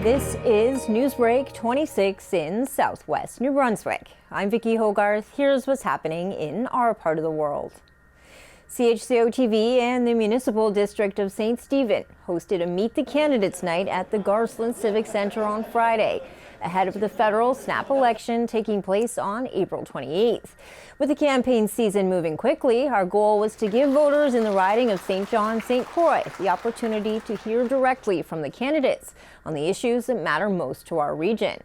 This is NewsBreak26 in Southwest New Brunswick. I'm Vicki Hogarth. Here's what's happening in our part of the world. CHCO-TV and the Municipal District of St. Stephen hosted a Meet the Candidates night at the Garthland Civic Centre on Friday, ahead of the federal snap election taking place on April 28th. With the campaign season moving quickly, our goal was to give voters in the riding of St. John-St. Croix the opportunity to hear directly from the candidates on the issues that matter most to our region.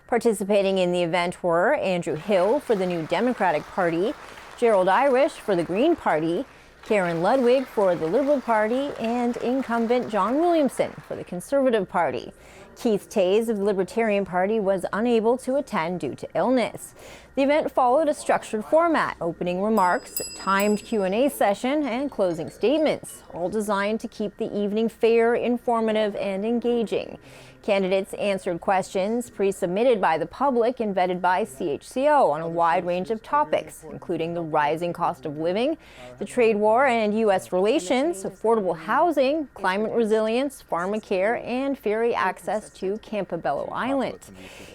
Participating in the event were Andrew Hill for the New Democratic Party, Gerald Irish for the Green Party, Karen Ludwig for the Liberal Party, and incumbent John Williamson for the Conservative Party. Keith Tays of the Libertarian Party was unable to attend due to illness. The event followed a structured format, opening remarks, timed Q&A session, and closing statements, all designed to keep the evening fair, informative, and engaging. Candidates answered questions pre-submitted by the public and vetted by CHCO on a wide range of topics, including the rising cost of living, the trade war and U.S. relations, affordable housing, climate resilience, pharmacare, and ferry access to Campobello Island.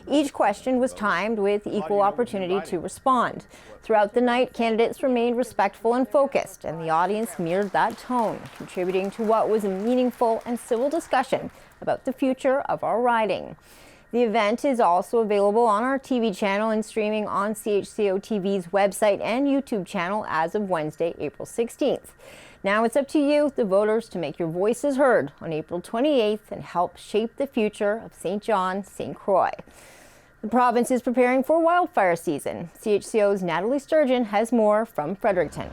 Each question was timed with equal opportunity to respond. Throughout the night, candidates remained respectful and focused, and the audience mirrored that tone, contributing to what was a meaningful and civil discussion about the future of our riding. The event is also available on our TV channel and streaming on CHCO-TV's website and YouTube channel as of Wednesday, April 16th. Now it's up to you, the voters, to make your voices heard on April 28th and help shape the future of St. John-St. Croix. The province is preparing for wildfire season. CHCO's Nathalie Sturgeon has more from Fredericton.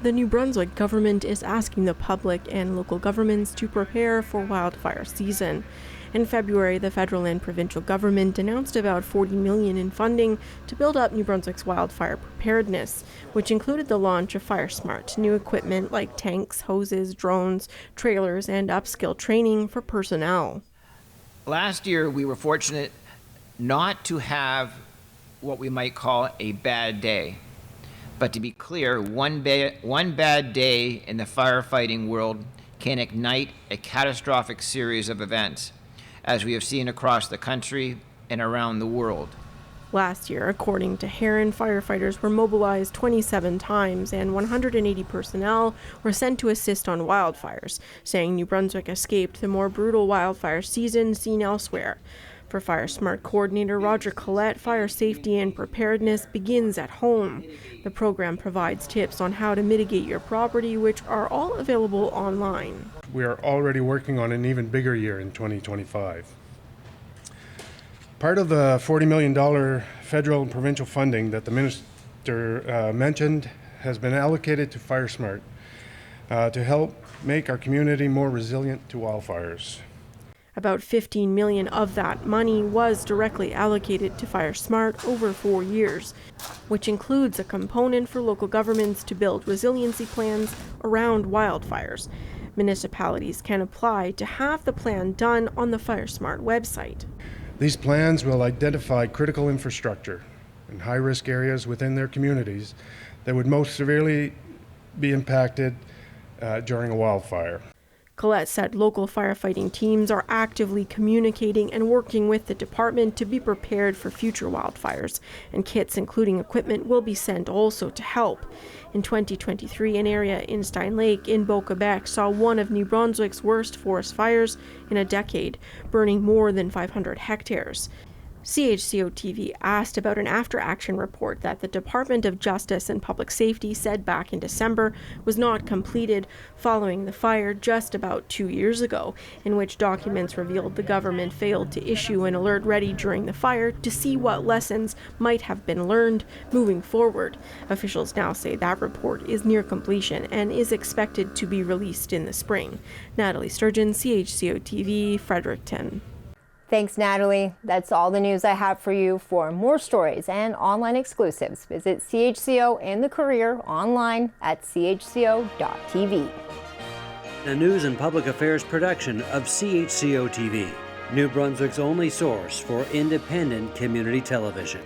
The New Brunswick government is asking the public and local governments to prepare for wildfire season. In February, the federal and provincial government announced about $40 million in funding to build up New Brunswick's wildfire preparedness, which included the launch of FireSmart, new equipment like tanks, hoses, drones, trailers, and upskill training for personnel. Last year, we were fortunate not to have what we might call a bad day. But to be clear, one bad day in the firefighting world can ignite a catastrophic series of events, as we have seen across the country and around the world. Last year, according to Heron, firefighters were mobilized 27 times and 180 personnel were sent to assist on wildfires, saying New Brunswick escaped the more brutal wildfire season seen elsewhere. For FireSmart coordinator Roger Collette, fire safety and preparedness begins at home. The program provides tips on how to mitigate your property, which are all available online. We are already working on an even bigger year in 2025. Part of the $40 million federal and provincial funding that the minister mentioned has been allocated to FireSmart to help make our community more resilient to wildfires. About $15 million of that money was directly allocated to FireSmart over 4 years, which includes a component for local governments to build resiliency plans around wildfires. Municipalities can apply to have the plan done on the FireSmart website. These plans will identify critical infrastructure and high-risk areas within their communities that would most severely be impacted during a wildfire. Collette said local firefighting teams are actively communicating and working with the department to be prepared for future wildfires, and kits including equipment will be sent also to help. In 2023, an area in Stein Lake in Beau-Quebec saw one of New Brunswick's worst forest fires in a decade, burning more than 500 hectares. CHCO-TV asked about an after-action report that the Department of Justice and Public Safety said back in December was not completed following the fire just about 2 years ago, in which documents revealed the government failed to issue an alert ready during the fire to see what lessons might have been learned moving forward. Officials now say that report is near completion and is expected to be released in the spring. Nathalie Sturgeon, CHCO-TV, Fredericton. Thanks, Nathalie. That's all the news I have for you. For more stories and online exclusives, visit CHCO and the Courier online at CHCO.TV. A news and public affairs production of CHCO-TV, New Brunswick's only source for independent community television.